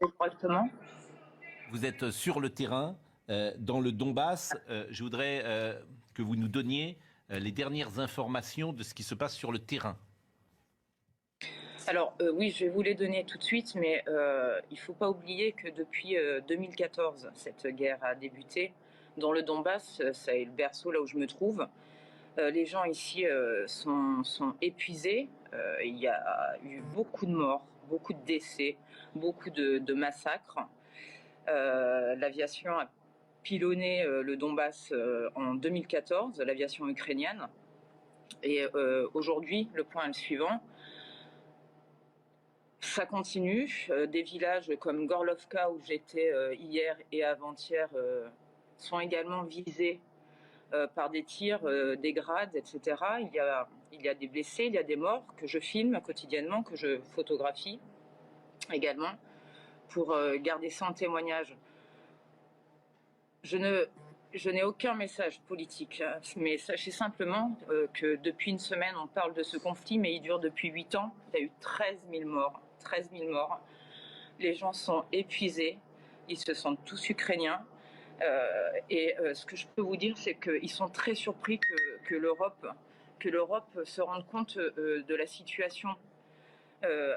correctement. Vous êtes sur le terrain, dans le Donbass. Je voudrais que vous nous donniez les dernières informations de ce qui se passe sur le terrain. Alors oui, je vais vous les donner tout de suite, mais il ne faut pas oublier que depuis 2014, cette guerre a débuté. Dans le Donbass, ça est le berceau là où je me trouve. Les gens ici sont épuisés. Il y a eu beaucoup de morts, beaucoup de décès, beaucoup de massacres. L'aviation a pilonné le Donbass en 2014, l'aviation ukrainienne. Et aujourd'hui, le point est le suivant. Ça continue. Des villages comme Gorlovka, où j'étais hier et avant-hier, sont également visés par des tirs, des grades, etc. Il y a des blessés, il y a des morts que je filme quotidiennement, que je photographie également, pour garder ça en témoignage. Je n'ai aucun message politique, mais sachez simplement que depuis une semaine, on parle de ce conflit, mais il dure depuis 8 ans. Il y a eu 13 000 morts. 13 000 morts. Les gens sont épuisés, ils se sentent tous ukrainiens. Et ce que je peux vous dire, c'est qu'ils sont très surpris que l'Europe se rende compte de la situation.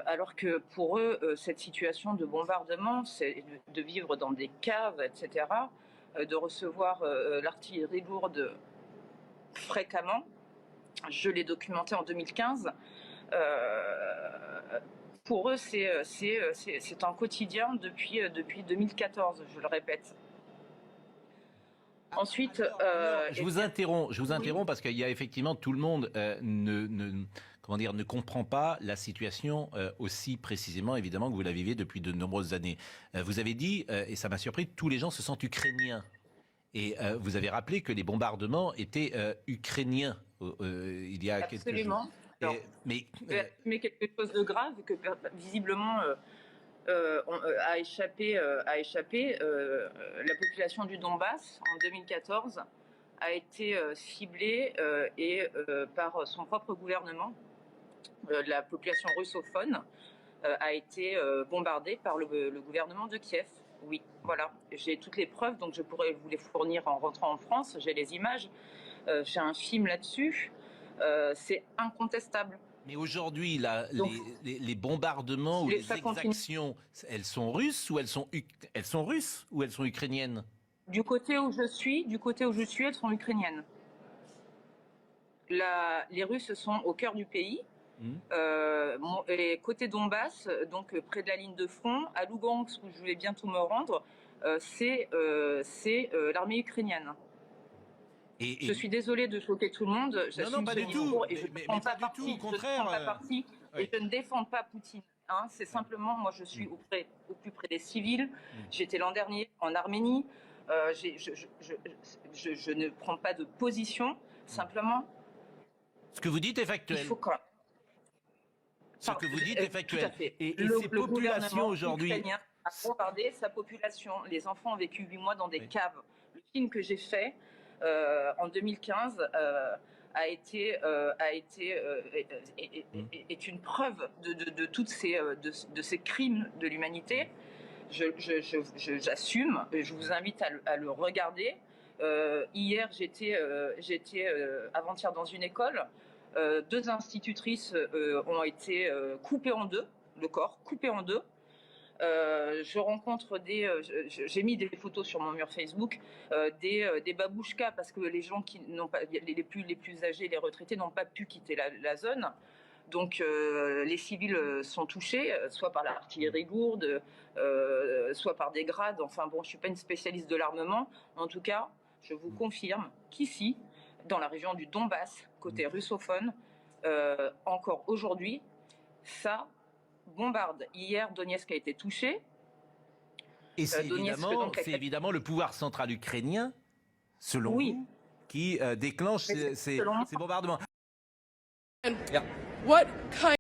Alors que pour eux, cette situation de bombardement, c'est de vivre dans des caves, etc., de recevoir l'artillerie lourde fréquemment. Je l'ai documenté en 2015. Pour eux, c'est un quotidien depuis 2014, je le répète. Ensuite, je vous interromps parce qu'il y a effectivement tout le monde ne comprend pas la situation aussi précisément, évidemment, que vous la vivez depuis de nombreuses années. Vous avez dit, et ça m'a surpris, tous les gens se sentent ukrainiens. Et vous avez rappelé que les bombardements étaient ukrainiens il y a quelques jours. Absolument. Mais quelque chose de grave que visiblement a échappé. La population du Donbass en 2014 a été ciblée par son propre gouvernement. La population russophone a été bombardée par le gouvernement de Kiev. Oui, voilà. J'ai toutes les preuves, donc je pourrais vous les fournir en rentrant en France. J'ai les images. J'ai un film là-dessus. C'est incontestable. Mais aujourd'hui, les bombardements ou les exactions, elles sont russes ou elles sont russes ou elles sont ukrainiennes? Du côté où je suis, elles sont ukrainiennes. Les Russes sont au cœur du pays. Et côté Donbass, donc près de la ligne de front, à Lugansk, où je vais bientôt me rendre, c'est l'armée ukrainienne. Je suis désolée de choquer tout le monde. Non, pas du tout. Et je ne prends pas parti. Au contraire. Et je ne défends pas Poutine. Hein, c'est simplement, moi, je suis au plus près des civils. J'étais l'an dernier en Arménie. Je ne prends pas de position. Simplement. Ce que vous dites est factuel. Il faut quand... Ce que vous dites est factuel. Tout à fait. Et ces populations aujourd'hui a bombardé sa population. Les enfants ont vécu 8 mois dans des caves. Le film que j'ai fait en 2015 est une preuve de toutes ces crimes de l'humanité. J'assume, je vous invite à le regarder. Hier, j'étais avant-hier dans une école. 2 institutrices ont été coupées en deux, le corps coupé en deux. Je rencontre j'ai mis des photos sur mon mur Facebook, des babouchkas, parce que les gens qui n'ont pas, les plus âgés, les retraités n'ont pas pu quitter la zone. Donc les civils sont touchés, soit par l'artillerie lourde, soit par des grades. Enfin bon, je suis pas une spécialiste de l'armement. En tout cas, je vous confirme qu'ici, dans la région du Donbass, côté russophone, encore aujourd'hui, ça bombarde. Hier, Donetsk a été touché. Et c'est évidemment le pouvoir central ukrainien, selon vous, qui déclenche ces bombardements. And what kind